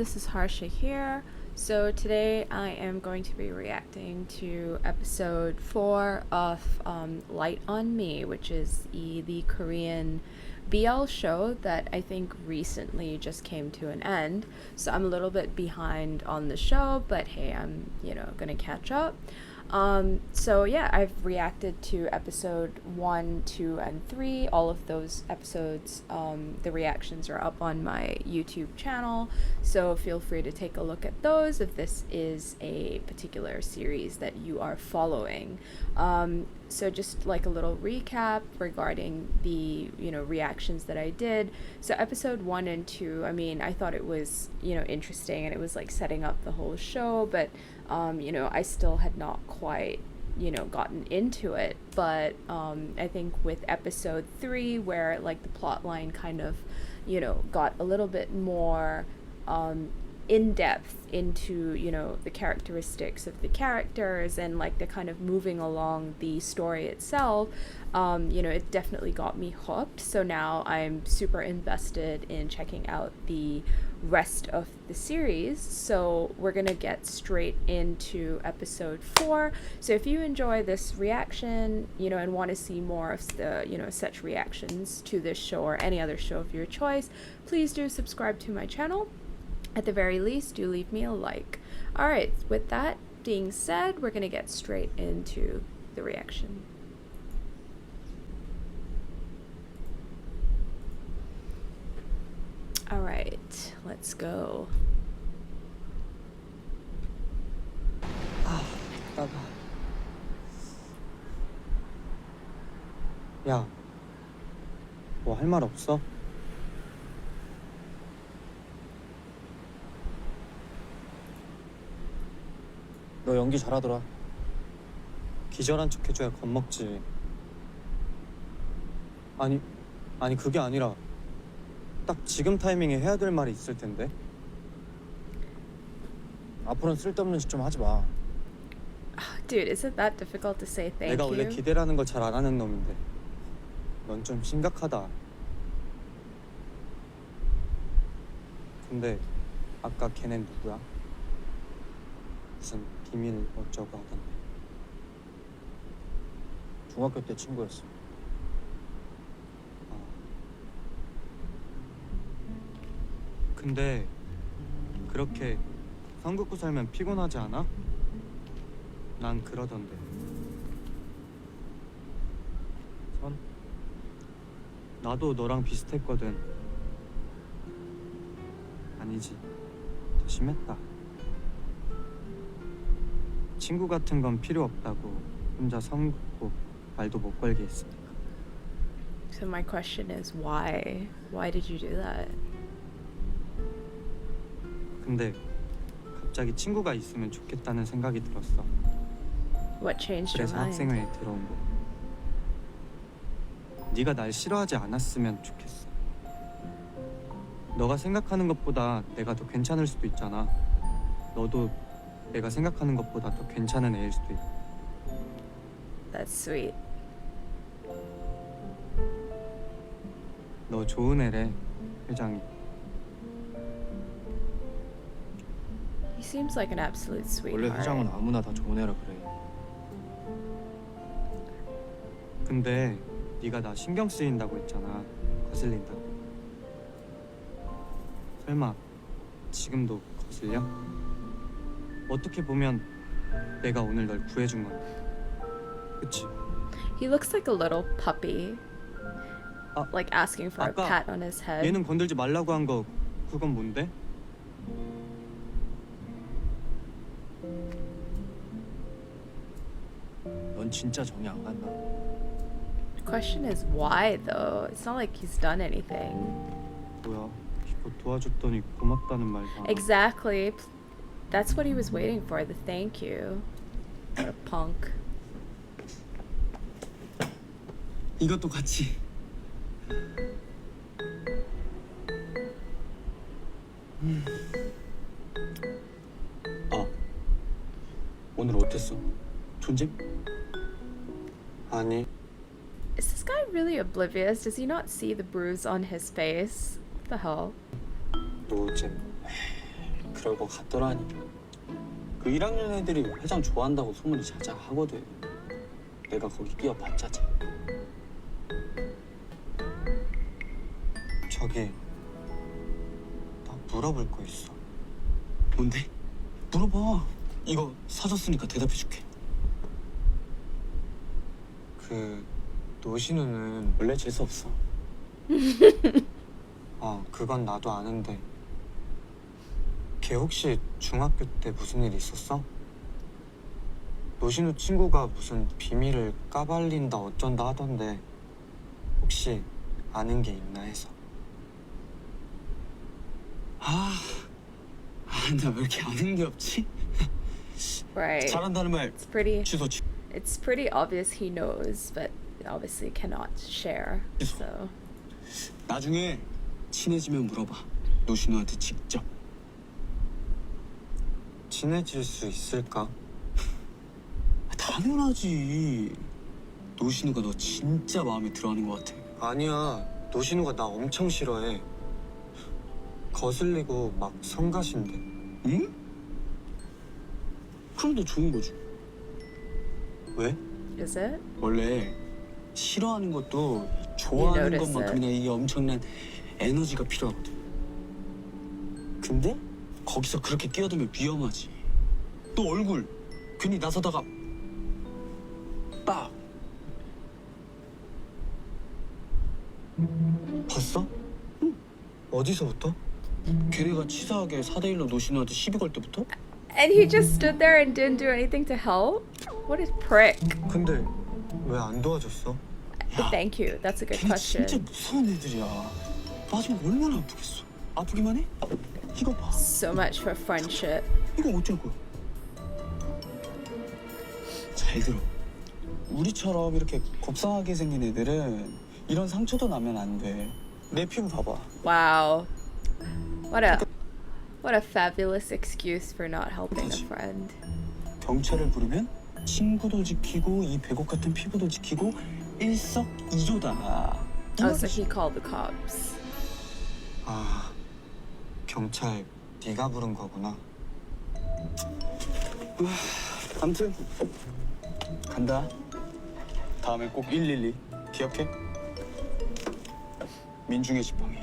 this is Harsha here. So today I am going to be reacting to episode 4 of Light on Me, which is the Korean BL show that I think recently just came to an end. So I'm a little bit behind on the show, but hey, I'm, gonna catch up. So yeah, I've reacted to episode 1, 2, and 3. All of those episodes, the reactions are up on my YouTube channel, so feel free to take a look at those if this is a particular series that you are following. So just like a little recap regarding the, reactions that I did. So episode 1 and 2, I mean, I thought it was, interesting, and it was like setting up the whole show, but I still had not quite, gotten into it. But I think with episode 3, where like the plot line kind of, got a little bit more in depth into, the characteristics of the characters and like the kind of moving along the story itself, it definitely got me hooked. So now I'm super invested in checking out the rest of the series. So we're gonna get straight into episode 4. So if you enjoy this reaction, and want to see more of the, such reactions to this show or any other show of your choice, please do subscribe to my channel. At the very least, do leave me a like. Alright, with that being said, we're gonna get straight into the reaction. Alright, let's go. 나가. 야, 뭐 할 말 없어? 너 연기 잘하더라. 기절한 척 해줘야 겁먹지. 아니 그게 아니라 딱 지금 타이밍에 해야 될 말이 있을 텐데. 앞으로는 쓸데없는 짓 좀 하지 마. Dude, isn't that difficult to say thank 내가 you? 원래 기대라는 걸 잘 안 하는 놈인데 넌 좀 심각하다. 근데 아까 걔넨 누구야? 무슨 비밀 어쩌고 하던데. 중학교 때 친구였어. 근데 그렇게 선 긋고 살면 피곤하지 않아? 난 그러던데. 선? 나도 너랑 비슷했거든. 아니지, 더 심했다. 친구 같은 건 필요 없다고 혼자 선 긋고 말도 못 걸게 했으니까. So my question is why? Why did you do that? 근데 갑자기 친구가 있으면 좋겠다는 생각이 들었어. What changed your 그래서 mind? 학생회에 들어온 거야. 네가 날 싫어하지 않았으면 좋겠어. 너가 생각하는 것보다 내가 더 괜찮을 수도 있잖아. 너도 내가 생각하는 것보다 더 괜찮은 애일 수도 있고. That's sweet. 너 좋은 애래, 회장이. He seems like an absolute 원래 sweetheart. 회장은 아무나 다 좋은 애라 그래. 근데 네가 나 신경 쓰인다고 했잖아. 거슬린다고. 설마 지금도 거슬려? 어떻게 보면 내가 오늘 널 구해준 건데. 그치? He looks like a little puppy. Like asking for a 아까 pat on his head. 얘는 건들지 말라고 한 거 그건 뭔데? 넌 진짜 정이 안 간다. The question is why though? It's not like he's done anything. 뭐야? 이거 도와줬더니 고맙다는 말도 안 하고. Exactly. That's what he was waiting for, the thank you. What a punk. 이것도 같이. 오늘 어땠어? 존재? 아니. Is this guy really oblivious? Does he not see the bruise on his face? What the hell? 너 어제 그럴 것 같더라니. 그 1학년 애들이 회장 좋아한다고 소문이 자자하거든. 내가 거기 끼어봤자지. 저기 나 물어볼 거 있어. 뭔데? 물어봐. 이거 사줬으니까 대답해줄게. 그 노신우는 원래 재수 없어. 그건 나도 아는데 걔 혹시 중학교 때 무슨 일 있었어? 노신우 친구가 무슨 비밀을 까발린다 어쩐다 하던데 혹시 아는 게 있나 해서. 나 왜 이렇게 아는 게 없지? Right. 잘한다는 말 It's pretty. 취소. It's pretty obvious he knows, but obviously cannot share. So. 나중에 친해지면 물어봐. 노신우한테 직접. 친해질 수 있을까? 당연하지. 노신우가 너 진짜 마음에 들어하는 것 같아. 아니야, 노신우가 나 엄청 싫어해. 거슬리고 막 성가신대. 응? 그럼 너 좋은 거지. 왜? Is it? 원래 싫어하는 것도 좋아하는 notice 것만큼이나 이게 엄청난 에너지가 필요하거든. 근데 거기서 그렇게 끼어들면 위험하지. 또 얼굴 괜히 나서다가 빡. 봤어? 응. 어디서부터? 걔네가 치사하게 4대1로 노신우한테 시비 걸 때부터? And he just stood there and didn't do anything to help? What a prick. 근데 왜 안 도와줬어? 야, Thank you. That's a good 걔네 question. 진짜 무서운 애들이야. 맞으면 얼마나 아프겠어. 아프기만 해? 이거 봐. So much for friendship. 이거 어쩔 거야? 잘 들어. 우리처럼 이렇게 곱상하게 생긴 애들은 이런 상처도 나면 안 돼. 내 피부 봐봐. Wow. What a fabulous excuse for not helping a friend. 경찰을 부르면 친구도 지키고 이 백옥 같은 피부도 지키고 일석이조다. Oh, so he called the cops. 경찰 네가 부른 거구나. 아무튼 간다. 다음에 꼭 112 기억해. 민중의 지팡이.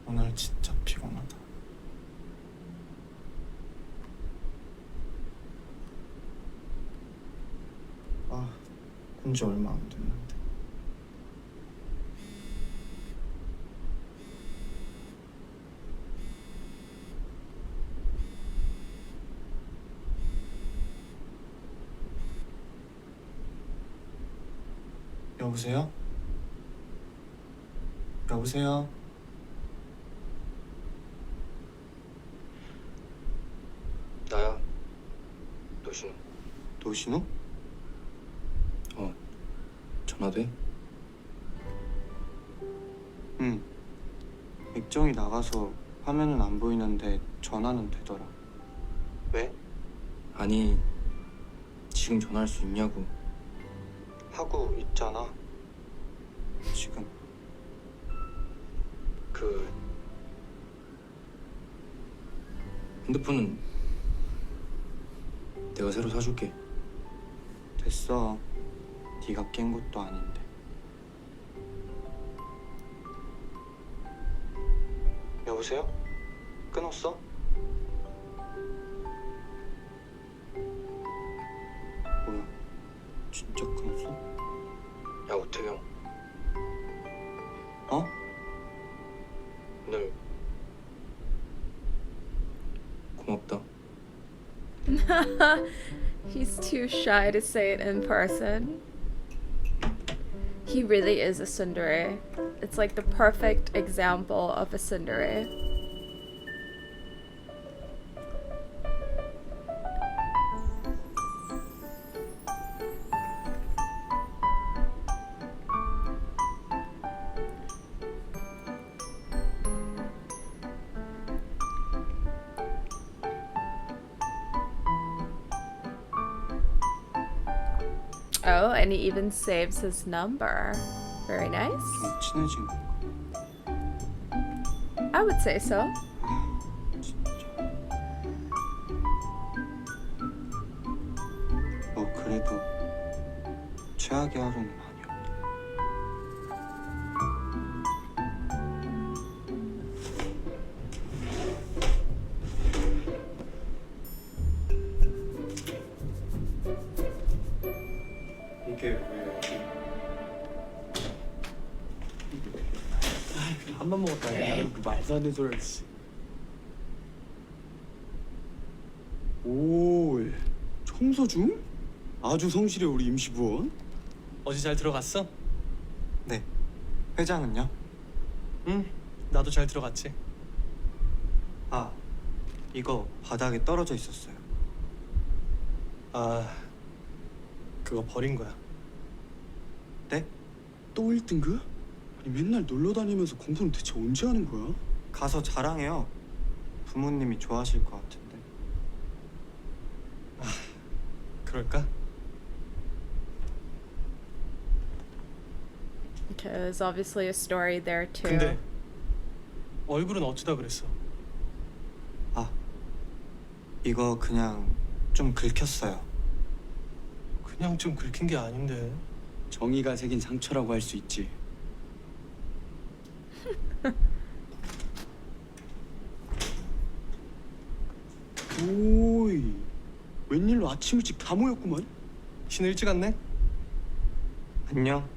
오늘 진짜 피곤하다. 본지 얼마 안 됐는데. 여보세요? 여보세요? 나야. 노신우. 노신우? 전화돼? 응. 액정이 나가서 화면은 안 보이는데 전화는 되더라. 왜? 아니, 지금 전화할 수 있냐고. 하고 있잖아. 지금. 그 핸드폰은 내가 새로 사줄게. 됐어. 네가 깬 것도 아닌데. 여보세요? 끊었어? 뭐야? 진짜 끊었어? 야, 오태경. 어? 오늘 고맙다. He's too shy to say it in person. He really is a tsundere. It's like the perfect example of a tsundere. Oh, and he even saves his number. Very nice. 좀 친해진 건가? I would say so. 뭐 그래도 최악의 하루는 아니었다. 이게 왜 여기? 한 번 먹었다. 에이, 그 말도 안 되는 소리 했지. 오, 청소 중? 아주 성실해 우리 임시부원. 어제 잘 들어갔어? 네. 회장은요? 응, 나도 잘 들어갔지. 아, 이거 바닥에 떨어져 있었어요. 아, 그거 버린 거야. 네? 또 1등급? 아니 맨날 놀러 다니면서 공부는 대체 언제 하는 거야? 가서 자랑해요. 부모님이 좋아하실 것 같은데. 그럴까? There's obviously a story there too. 근데 얼굴은 어쩌다 그랬어? 아, 이거 그냥 좀 긁혔어요. 그냥 좀 긁힌 게 아닌데. 정의가 새긴 상처라고 할 수 있지. 오이, 웬일로 아침 일찍 다 모였구만. 신호 일찍 왔네? 안녕.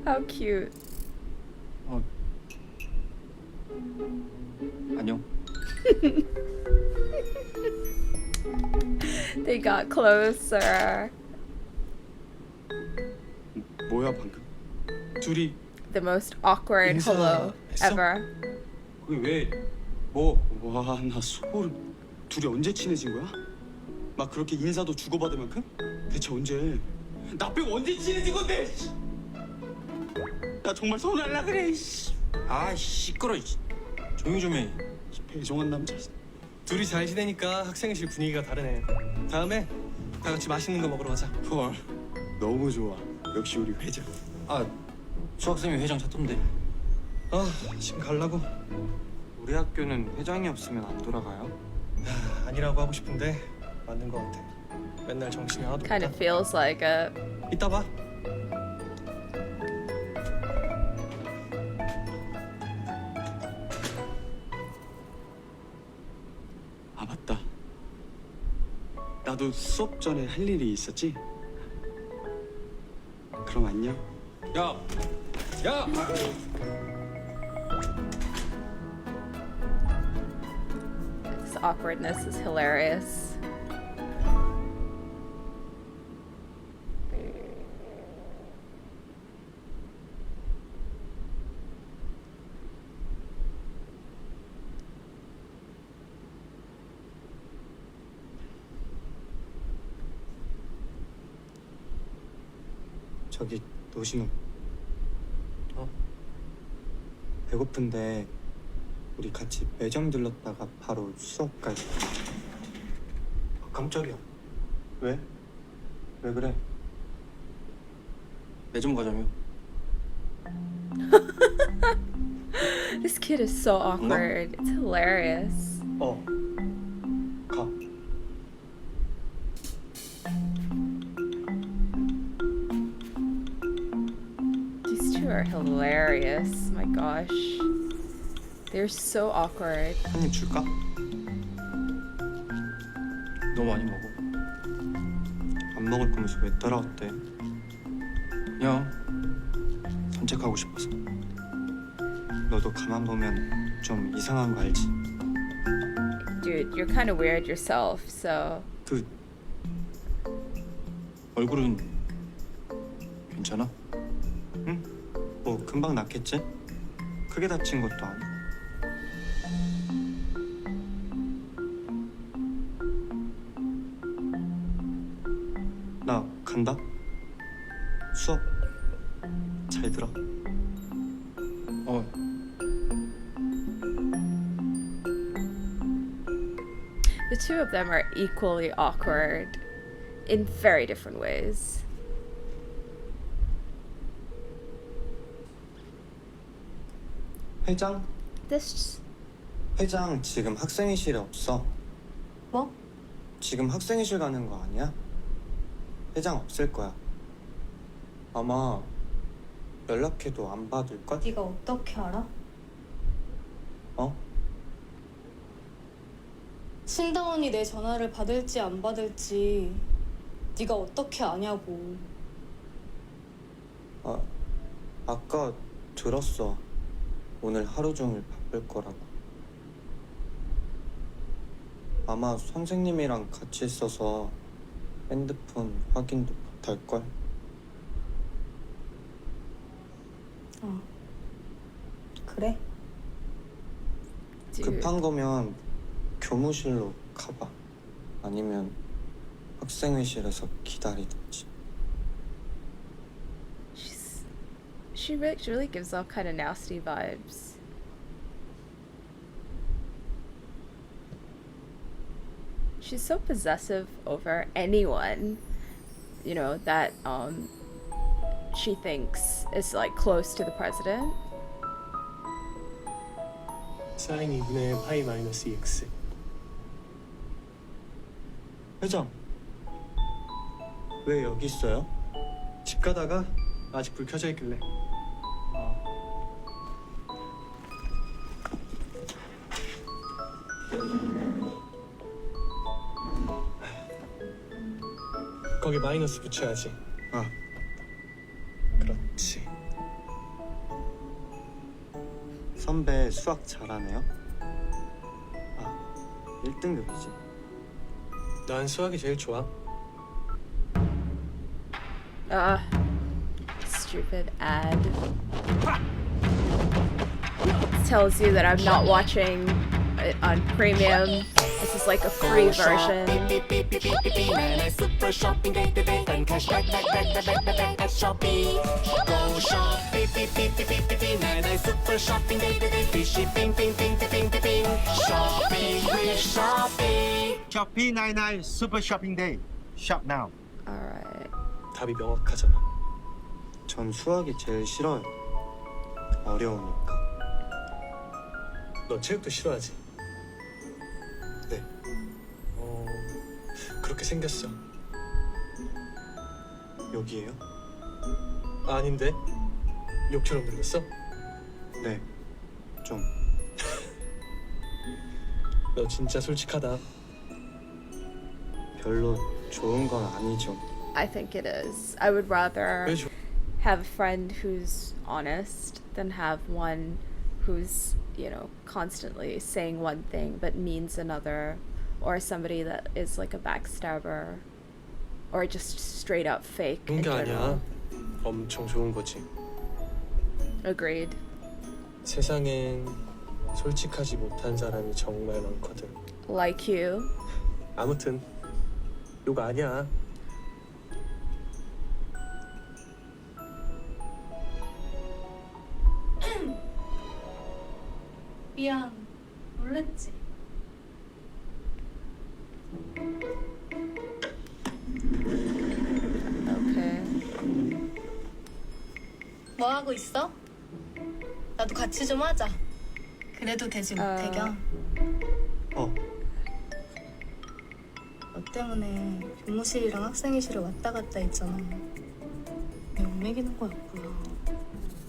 How cute. 안녕. They got closer. 뭐야 방금? 둘이 The most awkward 인사 hello 했어? ever. 그게 왜? 뭐? 와, 나 소름. 둘이 언제 친해진 거야? 막 그렇게 인사도 주고받을 만큼? 대체 언제? 나 빼고 언제 친해진 건데? 씨. 나 정말 서운할라 그래. 씨. 아 시끄러. 조용히 좀 해. 배정한 남자. 둘이 잘 지내니까 학생회실 분위기가 다르네. 다음에 다 같이 맛있는 거 먹으러 가자. 헐, 너무 좋아. 역시 우리 회장. 아 수학생이 회장 찾던데. 아, 지금 갈라고? 우리 학교는 회장이 없으면 안 돌아가요? 아니라고 하고 싶은데 맞는 거 같아. 맨날 정신이 하나도 Kind of 없다. feels like it. 이따 봐. 아 맞다. 나도 수업 전에 할 일이 있었지. 그럼 안녕. 야, 야. This awkwardness is hilarious. 저기 노신우. 어? 배고픈데 우리 같이 매점 들렀다가 바로 수업 갈까? 깜짝이야. 왜? 왜 그래? 매점 가자며. This kid is so awkward. It's hilarious. 가. These two are hilarious. My gosh. They're so awkward. 한 입 줄까? 너 많이 먹어. 안 먹을 거면서 왜 따라왔대? 그냥 산책하고 싶어서. 너도 가만 보면 좀 이상한 거 알지? Dude, you're kind of weird yourself, so. 그 얼굴은 괜찮아? 뭐 금방 낫겠지? 크게 다친 것도 아니고. 나 간다. 수업 잘 들어. 어. The two of them are equally awkward. in very different ways. 회장? This 회장 지금 학생회실에 없어. 뭐? 지금 학생회실 가는 거 아니야? 회장 없을 거야. 아마 연락해도 안 받을걸? 네가 어떻게 알아? 어? 신다원이 내 전화를 받을지 안 받을지 네가 어떻게 아냐고. 아까 들었어. 오늘 하루 종일 바쁠 거라고. 아마 선생님이랑 같이 있어서 핸드폰 확인도 못할걸? 그래? dude. 급한 거면 교무실로 가봐. 아니면 학생회실에서 기다리든지. She really gives off kind of nasty vibes. She's so possessive over anyone, you know, that she thinks is like close to the president. 사인 2분의 파이 마이너스 2x. 회장, 왜 여기 있어요? 집 가다가 아직 불 켜져 있길래. 거기 마이너스 붙여야지. 아, 그렇지. 선배 수학 잘하네요. 아, 1등급이지. 난 수학이 제일 좋아. Stupid ad. Tells you that I'm not watching it on premium. This is like a free version. Super shopping day to day and cash back at Shopee. Go shop, super shopping day to day. Fishy ping shopping with Shopee. Shopee 99 Super Shopping Day. Shop now. Alright. 답이 명확하잖아. 전 수학이 제일 싫어요. 어려우니까. 너 체육도 싫어하지? 네. 그렇게 생겼어. 여기에요? 아닌데? 욕처럼 들렸어? 네. 좀. 너 진짜 솔직하다. 별로 좋은 건 아니죠. I think it is. I would rather 왜 좋아? have a friend who's honest than have one who's, you know, constantly saying one thing but means another, or somebody that is like a backstabber, or just straight up fake in 그런 게 general. 아니야. 엄청 좋은 거지. Agreed. 세상엔 솔직하지 못한 사람이 정말 많거든. Like you. 아무튼 욕 아니야. 미안. 놀랬지? Okay. 뭐 하고 있어? 나도 같이 좀 하자. 그래도 되지 못해경. 어, 너 때문에 교무실이랑 학생회실을 왔다 갔다 했잖아. 내 운맥이는 거였구나.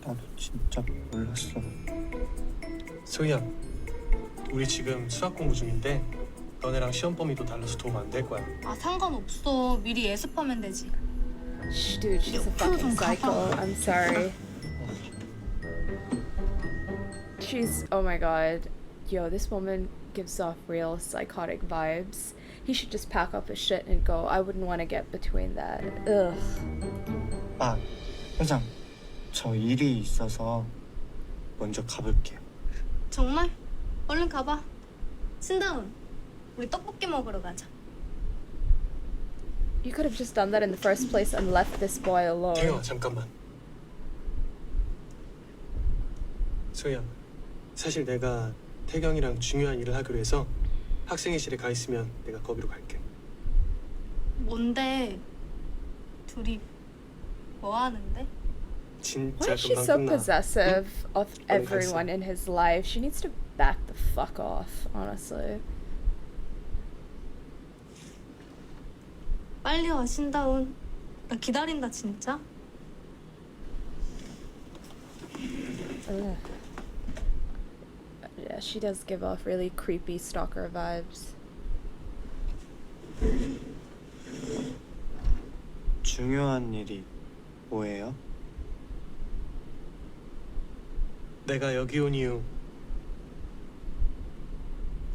나도 진짜 몰랐어. 소희야, 우리 지금 수학 공부 중인데 너네랑 시험 범위도 달라서 도움 안 될 거야. 아 상관없어. 미리 예습하면 되지. Dude, she's a fucking psycho. I'm sorry. She's, oh my god. Yo, this woman gives off real psychotic vibes. He should just pack up his shit and go. I wouldn't want to get between that. Ugh. 아, 회장. 저 일이 있어서 먼저 가볼게요. 정말? 얼른 가봐. 신다운, 우리 떡볶이 먹으러 가자. You could have just done that in the first place and left this boy alone. 태경아, 잠깐만. 소희야, 사실 내가 태경이랑 중요한 일을 하기로 해서 학생회실에 가 있으면 내가 거기로 갈게. 뭔데? 둘이 뭐 하는데? Why 진짜 is she 금방 so 끝나. possessive of 빨리 everyone in his life? She needs to back the fuck off, honestly. 빨리 와 신다운. 나 기다린다 진짜. Ugh. Yeah, she does give off really creepy stalker vibes. 중요한 일이 뭐예요? 내가 여기 온 이유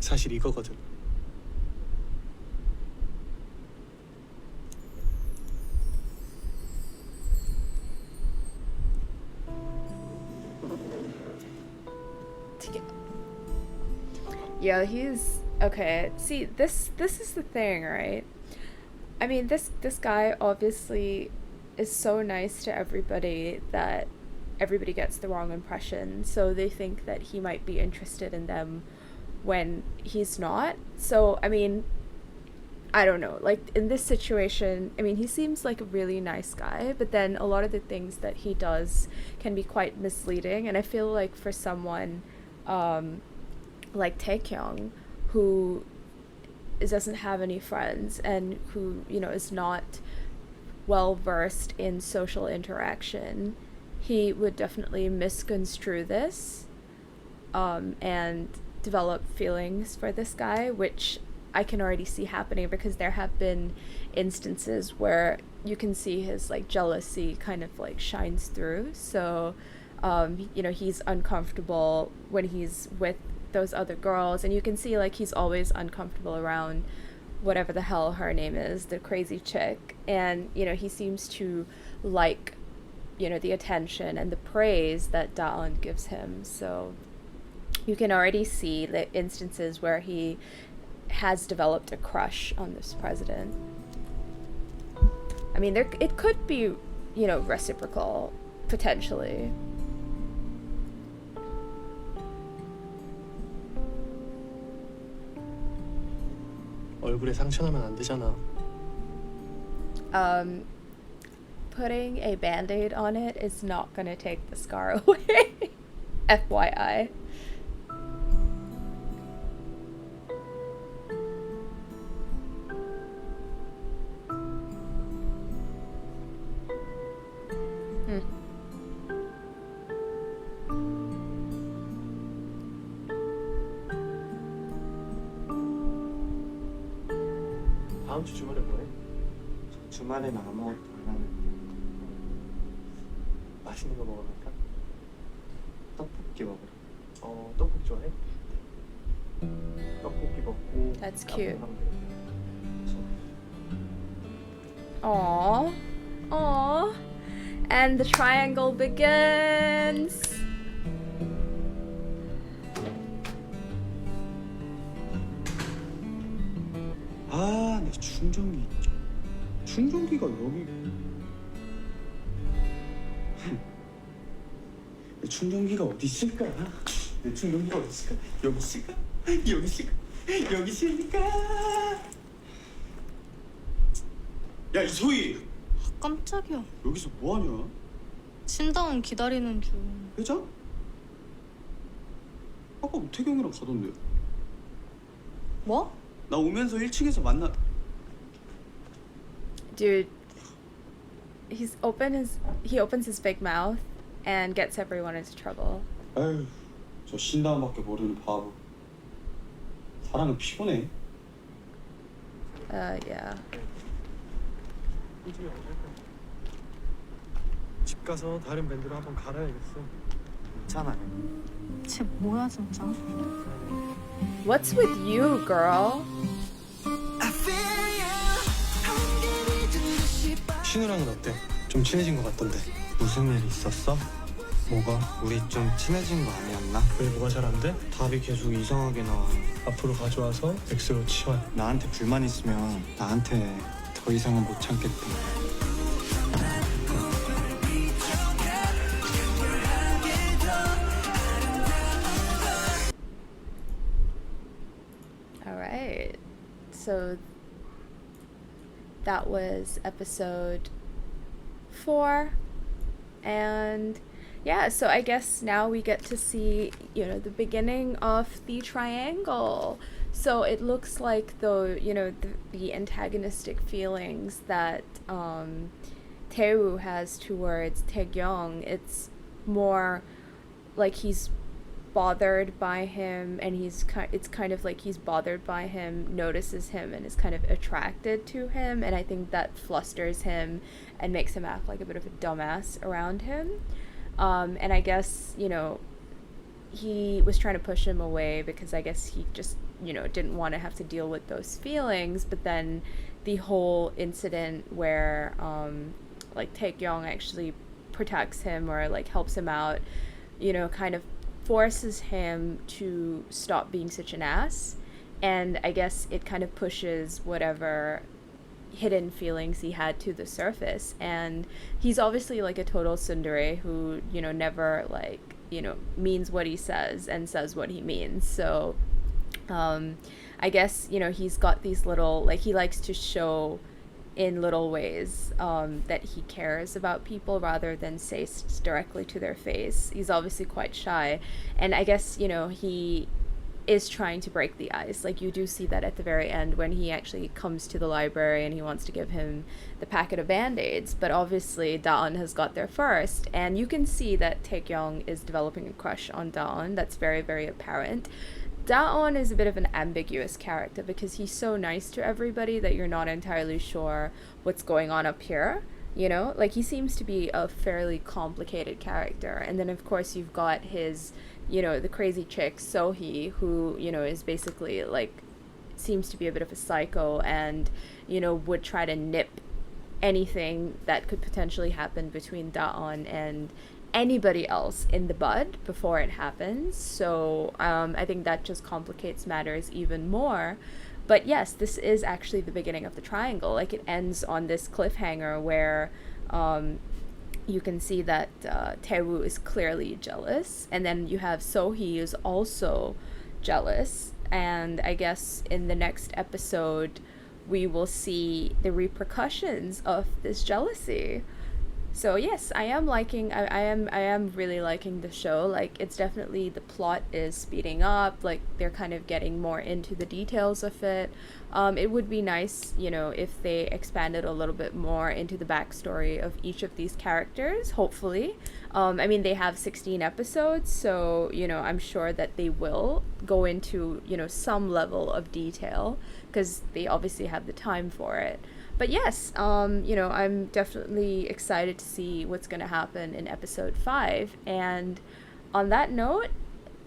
사실 이거거든. Yeah, he's okay. See, this is the thing, right? I mean, this guy obviously is so nice to everybody that everybody gets the wrong impression. So they think that he might be interested in them when he's not. So, I mean, I don't know. Like in this situation, I mean, he seems like a really nice guy, but then a lot of the things that he does can be quite misleading, and I feel like for someone like Taekyung, who doesn't have any friends and who, you know, is not well versed in social interaction, he would definitely misconstrue this and develop feelings for this guy, which I can already see happening because there have been instances where you can see his like jealousy kind of like shines through. So you know, he's uncomfortable when he's with those other girls, and you can see like he's always uncomfortable around whatever the hell her name is, the crazy chick, and you know, he seems to like, you know, the attention and the praise that Daon gives him. So you can already see the instances where he has developed a crush on this president. I mean, it could be, you know, reciprocal potentially. 얼굴에 상처나면 안 되잖아. Putting a band-aid on it is not gonna take the scar away. FYI. 다음 주 주말에 뭐해? 주말엔 아무것도 안 하는데 맛있는 거 먹으러 갈까? 떡볶이 먹으러. 떡볶이 좋아해? 떡볶이 먹고 That's cute. 카페 가면 되겠다. Aww. Aww. And the triangle begins. 아, 내 충전기가 여기. 내 충전기가 어디 있을까? 내 충전기가 어디 있을까? 여기 있을까? 여기 있을까? 여기 있을까? 야, 이소희, 깜짝이야. 여기서 뭐 하냐? 신다운 기다리는 중. 회장? 아까 우태경이랑 가던데. 뭐? 나 오면서 1층에서 만나. Dude, he opens his big mouth and gets everyone into trouble. 에휴, 저 신다운밖에 모르는 바보. 사랑은 피곤해. Yeah. 집 가서 다른 밴드로 한번 갈아야겠어. 괜찮아요. 쟤 뭐야 진짜? What's with you, girl? 신우랑은 어때? 좀 친해진 것 같던데. 무슨 일 있었어? 뭐가? 우리 좀 친해진 거 아니었나? 왜 뭐가 잘 안 돼? 답이 계속 이상하게 나와. 앞으로 가져와서 X로 치워. 나한테 불만 있으면 나한테 더 이상은 못 참겠다. All right. So that was episode 4. And yeah, so I guess now we get to see, the beginning of the triangle. So it looks like the antagonistic feelings that Tae-woo has towards Tae-kyung, it's more like he's bothered by him, and it's kind of like he's bothered by him, notices him, and is kind of attracted to him, and I think that flusters him and makes him act like a bit of a dumbass around him. And I guess, he was trying to push him away because I guess he just, didn't want to have to deal with those feelings. But then the whole incident where, like, Tae-kyung actually protects him or, like, helps him out, kind of forces him to stop being such an ass. And I guess it kind of pushes whatever hidden feelings he had to the surface. And he's obviously like a total tsundere who, never means what he says and says what he means. So I guess, he's got these little, like, he likes to show in little ways that he cares about people rather than say directly to their face. He's obviously quite shy, and I guess, he is trying to break the ice. Like, you do see that at the very end when he actually comes to the library and he wants to give him the packet of band-aids, but obviously Da-eun has got there first, and you can see that Tae-kyung is developing a crush on Da-eun. That's very, very apparent. Da-eun is a bit of an ambiguous character because he's so nice to everybody that you're not entirely sure what's going on up here. Like, he seems to be a fairly complicated character. And then, of course, you've got his, the crazy chick, Sohee, who, is basically, like, seems to be a bit of a psycho and, would try to nip anything that could potentially happen between Da-eun and anybody else in the bud before it happens. So I think that just complicates matters even more. But yes, this is actually the beginning of the triangle. Like, it ends on this cliffhanger where you can see that Tae-woo is clearly jealous, and then you have Sohee is also jealous. And I guess in the next episode we will see the repercussions of this jealousy. So yes, I am really liking the show. Like, it's definitely, the plot is speeding up, like, they're kind of getting more into the details of it. It would be nice, if they expanded a little bit more into the backstory of each of these characters, hopefully. I mean, they have 16 episodes, so, I'm sure that they will go into, some level of detail, because they obviously have the time for it. But yes, I'm definitely excited to see what's going to happen in episode 5. And on that note,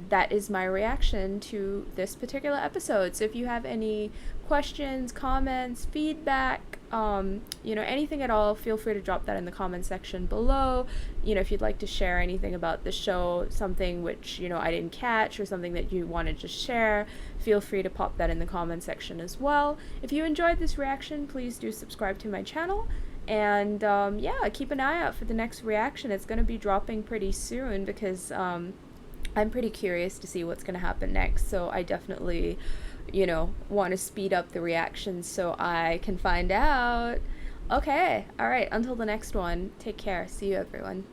that is my reaction to this particular episode. So if you have any questions, comments, feedback, anything at all, feel free to drop that in the comment section below. If you'd like to share anything about the show, something which, I didn't catch, or something that you want to just share, feel free to pop that in the comment section as well. If you enjoyed this reaction, please do subscribe to my channel. And yeah, keep an eye out for the next reaction. It's going to be dropping pretty soon because I'm pretty curious to see what's going to happen next. So I definitely, want to speed up the reactions so I can find out. Okay, alright, until the next one, take care. See you, everyone.